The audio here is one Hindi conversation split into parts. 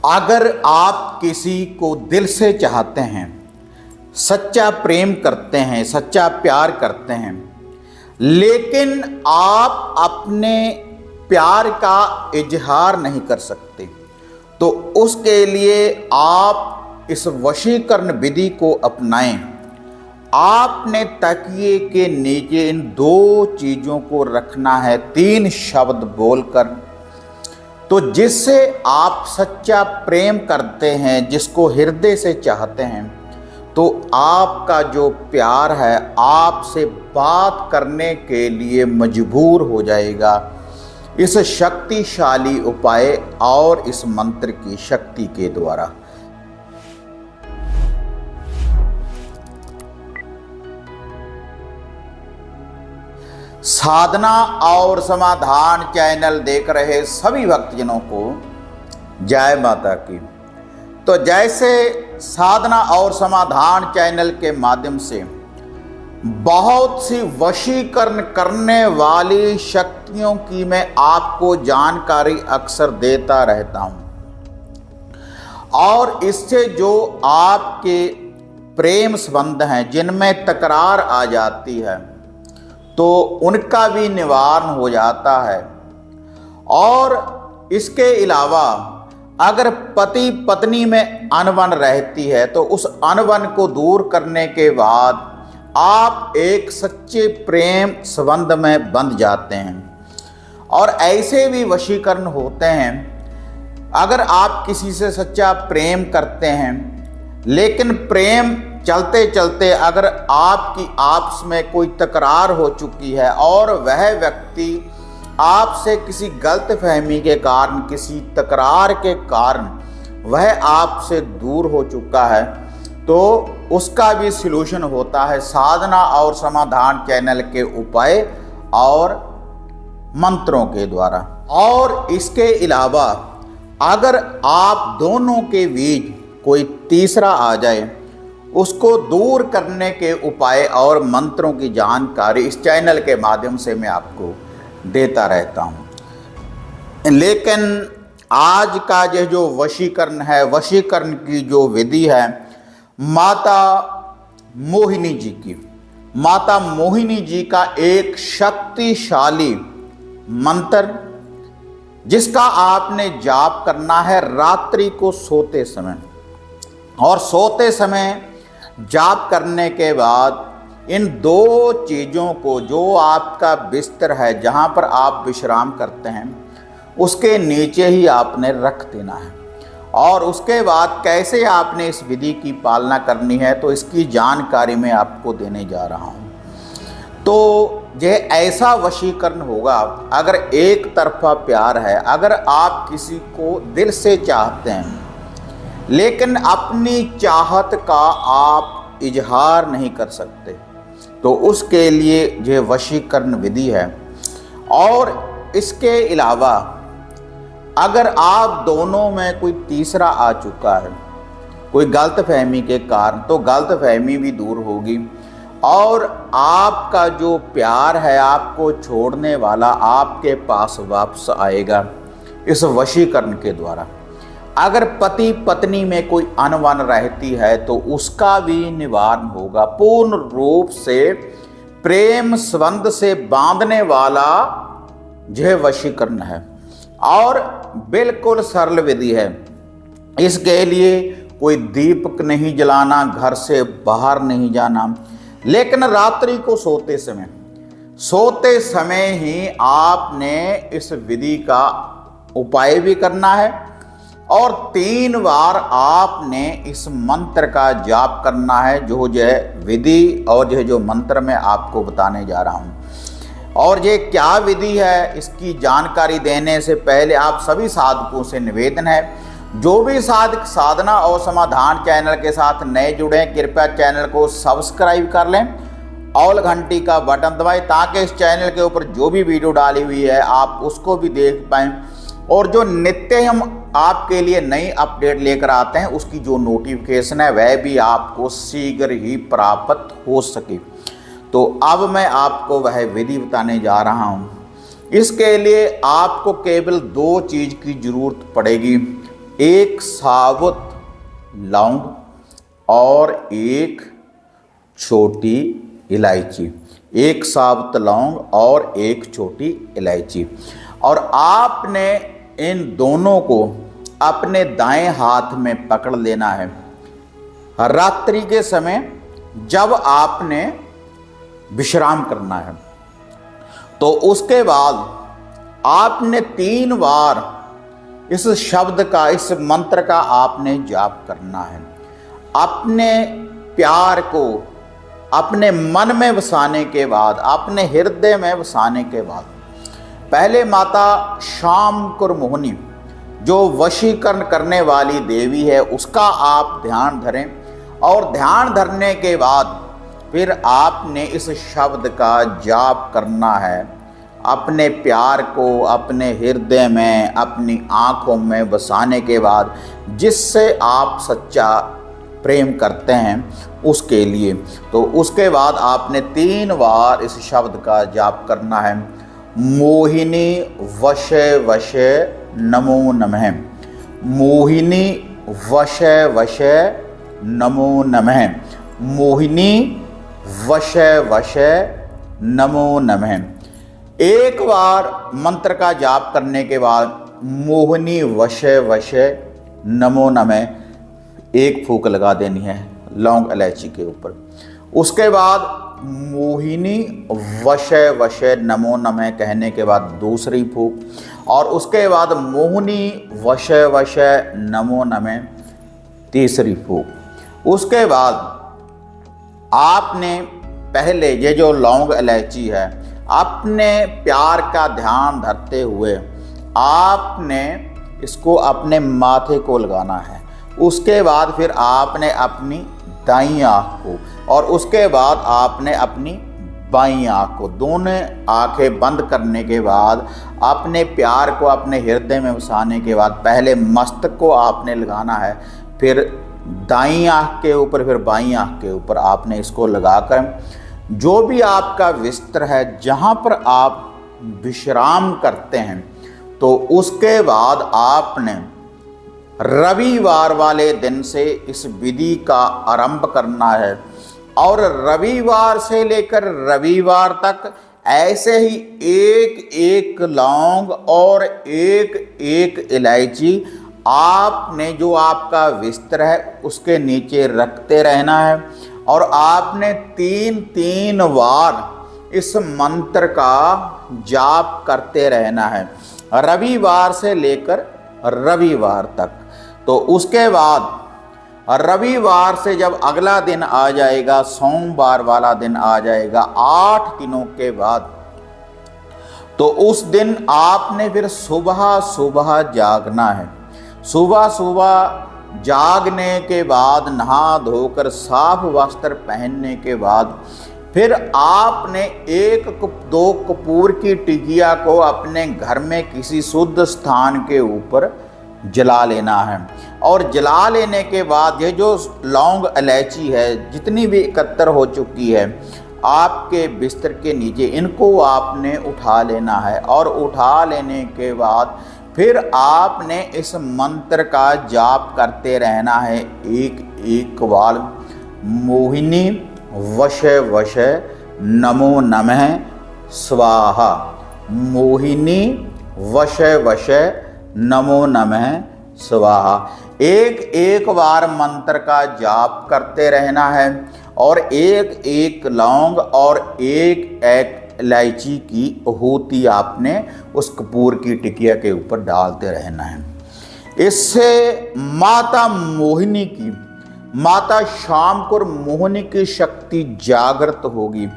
अगर आप किसी को दिल से चाहते हैं, सच्चा प्रेम करते हैं, सच्चा प्यार करते हैं, लेकिन आप अपने प्यार का इजहार नहीं कर सकते, तो उसके लिए आप इस वशीकरण विधि को अपनाएं। आपने तकिए के नीचे इन दो चीज़ों को रखना है, 3 शब्द बोलकर, तो जिससे आप सच्चा प्रेम करते हैं, जिसको हृदय से चाहते हैं, तो आपका जो प्यार है आपसे बात करने के लिए मजबूर हो जाएगा इस शक्तिशाली उपाय और इस मंत्र की शक्ति के द्वारा। साधना और समाधान चैनल देख रहे सभी भक्तजनों को जय माता की। तो जैसे साधना और समाधान चैनल के माध्यम से बहुत सी वशीकरण करने वाली शक्तियों की मैं आपको जानकारी अक्सर देता रहता हूं, और इससे जो आपके प्रेम संबंध हैं जिनमें तकरार आ जाती है तो उनका भी निवारण हो जाता है। और इसके अलावा अगर पति पत्नी में अनबन रहती है तो उस अनबन को दूर करने के बाद आप एक सच्चे प्रेम संबंध में बंध जाते हैं। और ऐसे भी वशीकरण होते हैं, अगर आप किसी से सच्चा प्रेम करते हैं लेकिन प्रेम चलते चलते अगर आपकी आपस में कोई तकरार हो चुकी है और वह व्यक्ति आपसे किसी गलतफहमी के कारण, किसी तकरार के कारण वह आपसे दूर हो चुका है, तो उसका भी सलूशन होता है साधना और समाधान चैनल के उपाय और मंत्रों के द्वारा। और इसके अलावा अगर आप दोनों के बीच कोई तीसरा आ जाए, उसको दूर करने के उपाय और मंत्रों की जानकारी इस चैनल के माध्यम से मैं आपको देता रहता हूँ। लेकिन आज का ये जो वशीकरण है, वशीकरण की जो विधि है माता मोहिनी जी की, माता मोहिनी जी का एक शक्तिशाली मंत्र जिसका आपने जाप करना है रात्रि को सोते समय। और सोते समय जाप करने के बाद इन 2 चीज़ों को, जो आपका बिस्तर है जहाँ पर आप विश्राम करते हैं, उसके नीचे ही आपने रख देना है। और उसके बाद कैसे आपने इस विधि की पालना करनी है तो इसकी जानकारी मैं आपको देने जा रहा हूँ। तो यह ऐसा वशीकरण होगा, अगर एक तरफा प्यार है, अगर आप किसी को दिल से चाहते हैं लेकिन अपनी चाहत का आप इजहार नहीं कर सकते, तो उसके लिए यह वशीकरण विधि है। और इसके अलावा अगर आप दोनों में कोई तीसरा आ चुका है कोई गलतफहमी के कारण, तो गलतफहमी भी दूर होगी और आपका जो प्यार है आपको छोड़ने वाला आपके पास वापस आएगा इस वशीकरण के द्वारा। अगर पति पत्नी में कोई अनबन रहती है तो उसका भी निवारण होगा। पूर्ण रूप से प्रेम संबंध से बांधने वाला यह वशीकरण है और बिल्कुल सरल विधि है। इसके लिए कोई दीपक नहीं जलाना, घर से बाहर नहीं जाना, लेकिन रात्रि को सोते समय ही आपने इस विधि का उपाय भी करना है और 3 बार आपने इस मंत्र का जाप करना है, जो यह विधि और यह जो मंत्र मैं आपको बताने जा रहा हूँ। और ये क्या विधि है इसकी जानकारी देने से पहले आप सभी साधकों से निवेदन है, जो भी साधक साधना और समाधान चैनल के साथ नए जुड़े हैं, कृपया चैनल को सब्सक्राइब कर लें, ऑल घंटी का बटन दबाएं ताकि इस चैनल के ऊपर जो भी वीडियो डाली हुई है आप उसको भी देख पाएँ और जो नित्य हम आपके लिए नई अपडेट लेकर आते हैं उसकी जो नोटिफिकेशन है वह भी आपको शीघ्र ही प्राप्त हो सके। तो अब मैं आपको वह विधि बताने जा रहा हूँ। इसके लिए आपको केवल 2 चीज़ की ज़रूरत पड़ेगी। एक साबुत लौंग और एक छोटी इलायची, एक साबुत लौंग और एक छोटी इलायची। और आपने इन दोनों को अपने दाएं हाथ में पकड़ लेना है। रात्रि के समय जब आपने विश्राम करना है तो उसके बाद आपने 3 बार इस शब्द का, इस मंत्र का आपने जाप करना है। अपने प्यार को अपने मन में बसाने के बाद, अपने हृदय में बसाने के बाद, पहले माता शामकुर मोहिनी जो वशीकरण करने वाली देवी है उसका आप ध्यान धरें। और ध्यान धरने के बाद फिर आपने इस शब्द का जाप करना है। अपने प्यार को अपने हृदय में, अपनी आँखों में बसाने के बाद, जिससे आप सच्चा प्रेम करते हैं उसके लिए, तो उसके बाद आपने 3 बार इस शब्द का जाप करना है। मोहिनी वशे वशे नमो नमः, मोहिनी वशे वशे नमो नमः, मोहिनी वशे वशे नमो नमः। एक बार मंत्र का जाप करने के बाद मोहिनी वशे वशे नमो नमः एक फूंक लगा देनी है लौंग इलायची के ऊपर। उसके बाद मोहिनी वशे वशे नमो नमः कहने के बाद दूसरी फूंक, और उसके बाद मोहिनी वशे वशे नमो नमः तीसरी फूंक। उसके बाद आपने पहले ये जो लौंग इलायची है, अपने प्यार का ध्यान धरते हुए आपने इसको अपने माथे को लगाना है। उसके बाद फिर आपने अपनी दाईं आँख को, और उसके बाद आपने अपनी बाईं आँख को, दोनों आंखें बंद करने के बाद अपने प्यार को अपने हृदय में बसाने के बाद पहले मस्तक को आपने लगाना है, फिर दाईं आँख के ऊपर, फिर बाईं आँख के ऊपर आपने इसको लगाकर जो भी आपका बिस्तर है, जहाँ पर आप विश्राम करते हैं, तो उसके बाद आपने रविवार वाले दिन से इस विधि का आरंभ करना है। और रविवार से लेकर रविवार तक ऐसे ही एक एक लौंग और एक एक इलायची आपने जो आपका बिस्तर है उसके नीचे रखते रहना है। और आपने 3 बार इस मंत्र का जाप करते रहना है रविवार से लेकर रविवार तक। तो उसके बाद रविवार से जब अगला दिन आ जाएगा, सोमवार वाला दिन आ जाएगा 8 दिनों के बाद, तो उस दिन आपने फिर सुबह सुबह जागना है। सुबह सुबह जागने के बाद नहा धोकर साफ वस्त्र पहनने के बाद फिर आपने 1-2 कपूर की टिकिया को अपने घर में किसी शुद्ध स्थान के ऊपर जला लेना है। और जला लेने के बाद ये जो लौंग इलायची है जितनी भी एकत्र हो चुकी है आपके बिस्तर के नीचे, इनको आपने उठा लेना है। और उठा लेने के बाद फिर आपने इस मंत्र का जाप करते रहना है एक एक बार। मोहिनी वशे वशे नमो नमः स्वाहा, मोहिनी वशे वशे नमो नमः स्वाहा। एक एक बार मंत्र का जाप करते रहना है और एक एक लौंग और एक एक इलायची की आहुति आपने उस कपूर की टिकिया के ऊपर डालते रहना है। इससे माता मोहिनी की, माता शामकुर मोहिनी की शक्ति जागृत होगी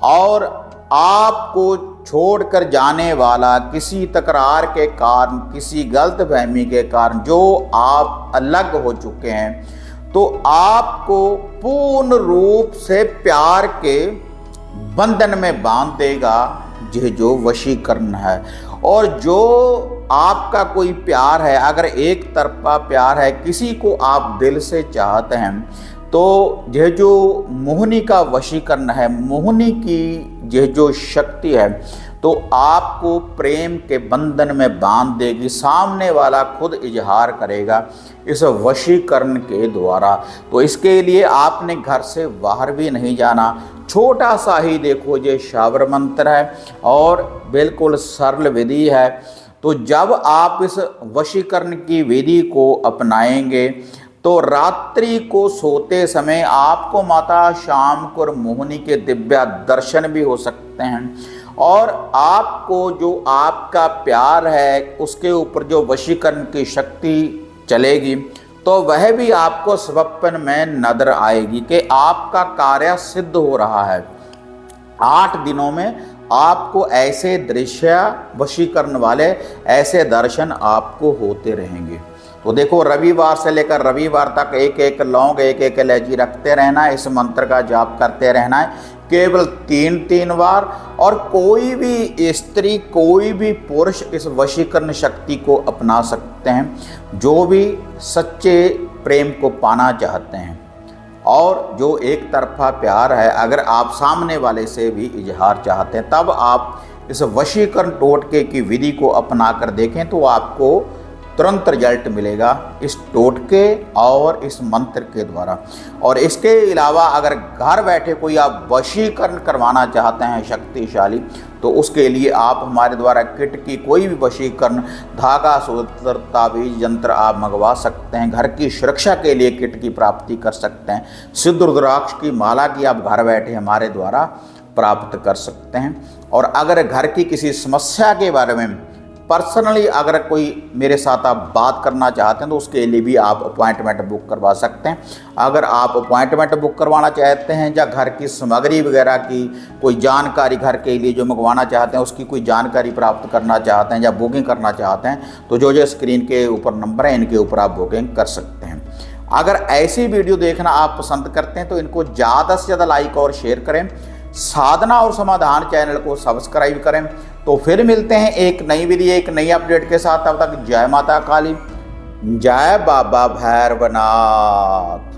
और आपको छोड़कर जाने वाला किसी तकरार के कारण, किसी गलतफहमी के कारण जो आप अलग हो चुके हैं, तो आपको पूर्ण रूप से प्यार के बंधन में बांध देगा, ये जो वशीकरण है। और जो आपका कोई प्यार है, अगर एक तरफा प्यार है, किसी को आप दिल से चाहते हैं, तो यह जो मोहिनी का वशीकरण है, मोहिनी की यह जो शक्ति है तो आपको प्रेम के बंधन में बांध देगी, सामने वाला खुद इजहार करेगा इस वशीकरण के द्वारा। तो इसके लिए आपने घर से बाहर भी नहीं जाना, छोटा सा ही देखो ये शावर मंत्र है और बिल्कुल सरल विधि है। तो जब आप इस वशीकरण की विधि को अपनाएंगे तो रात्रि को सोते समय आपको माता शाम को मोहिनी के दिव्य दर्शन भी हो सकते हैं, और आपको जो आपका प्यार है उसके ऊपर जो वशीकरण की शक्ति चलेगी तो वह भी आपको स्वप्न में नजर आएगी कि आपका कार्य सिद्ध हो रहा है। 8 दिनों में आपको ऐसे दृश्य वशीकरण वाले ऐसे दर्शन आपको होते रहेंगे। तो देखो, रविवार से लेकर रविवार तक एक एक लौंग एक एक इलायची रखते रहना है, इस मंत्र का जाप करते रहना है केवल 3 बार। और कोई भी स्त्री कोई भी पुरुष इस वशीकरण शक्ति को अपना सकते हैं, जो भी सच्चे प्रेम को पाना चाहते हैं और जो एक तरफा प्यार है, अगर आप सामने वाले से भी इजहार चाहते हैं तब आप इस वशीकरण टोटके की विधि को अपना कर देखें तो आपको तुरंत रिजल्ट मिलेगा इस टोटके और इस मंत्र के द्वारा। और इसके अलावा अगर घर बैठे कोई आप वशीकरण करवाना चाहते हैं शक्तिशाली, तो उसके लिए आप हमारे द्वारा किट की कोई भी वशीकरण धागा सूत्र ताबीज यंत्र आप मंगवा सकते हैं। घर की सुरक्षा के लिए किट की प्राप्ति कर सकते हैं। सिद्ध रुद्राक्ष की माला की आप घर बैठे हमारे द्वारा प्राप्त कर सकते हैं। और अगर घर की किसी समस्या के बारे में पर्सनली अगर कोई मेरे साथ आप बात करना चाहते हैं तो उसके लिए भी आप अपॉइंटमेंट बुक करवा सकते हैं। अगर आप अपॉइंटमेंट बुक करवाना चाहते हैं या घर की सामग्री वगैरह की कोई जानकारी घर के लिए जो मंगवाना चाहते हैं उसकी कोई जानकारी प्राप्त करना चाहते हैं या बुकिंग करना चाहते हैं तो जो स्क्रीन के ऊपर नंबर है इनके ऊपर आप बुकिंग कर सकते हैं। अगर ऐसी वीडियो देखना आप पसंद करते हैं तो इनको ज़्यादा से ज़्यादा लाइक और शेयर करें, साधना और समाधान चैनल को सब्सक्राइब करें। तो फिर मिलते हैं एक नई विधि एक नई अपडेट के साथ। तब तक जय माता काली, जय बाबा भैरवनाथ।